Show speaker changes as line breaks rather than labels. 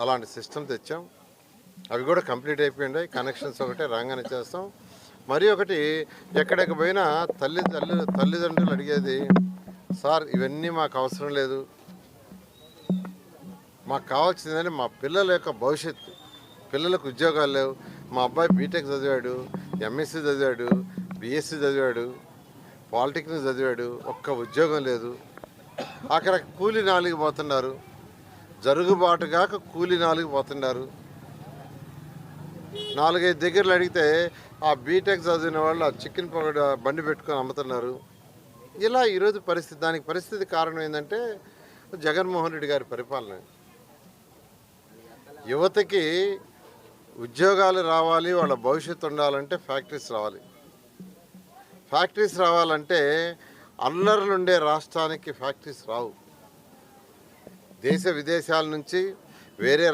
అలాంటి సిస్టమ్ తెచ్చాం. అవి కూడా కంప్లీట్ అయిపోయినాయి. కనెక్షన్స్ ఒకటే రాగానే చేస్తాం. మరి ఒకటి ఎక్కడికి పోయినా తల్లిదండ్రులు అడిగేది, సార్ ఇవన్నీ మాకు అవసరం లేదు, మాకు కావాల్సిందని మా పిల్లల యొక్క భవిష్యత్తు. పిల్లలకు ఉద్యోగాలు లేవు. మా అబ్బాయి బీటెక్ చదివాడు, ఎంఎస్సి చదివాడు, బిఎస్సి చదివాడు, పాలిటెక్నిక్ చదివాడు, ఒక్క ఉద్యోగం లేదు. అక్కడ కూలి నాలిగి పోతున్నారు. జరుగుబాటుగాక కూలి నాలిగి పోతున్నారు. 4-5 దగ్గరలు అడిగితే ఆ బీటెక్ చదివిన వాళ్ళు ఆ చికెన్ పకోడ బండి పెట్టుకొని అమ్ముతున్నారు. ఇలా ఈరోజు పరిస్థితి. దానికి పరిస్థితి కారణం ఏంటంటే జగన్మోహన్ రెడ్డి గారి పరిపాలన. యువతకి ఉద్యోగాలు రావాలి, వాళ్ళ భవిష్యత్తు ఉండాలంటే ఫ్యాక్టరీస్ రావాలి. ఫ్యాక్టరీస్ రావాలంటే అల్లర్లుండే రాష్ట్రానికి ఫ్యాక్టరీస్ రావు. దేశ విదేశాల నుంచి వేరే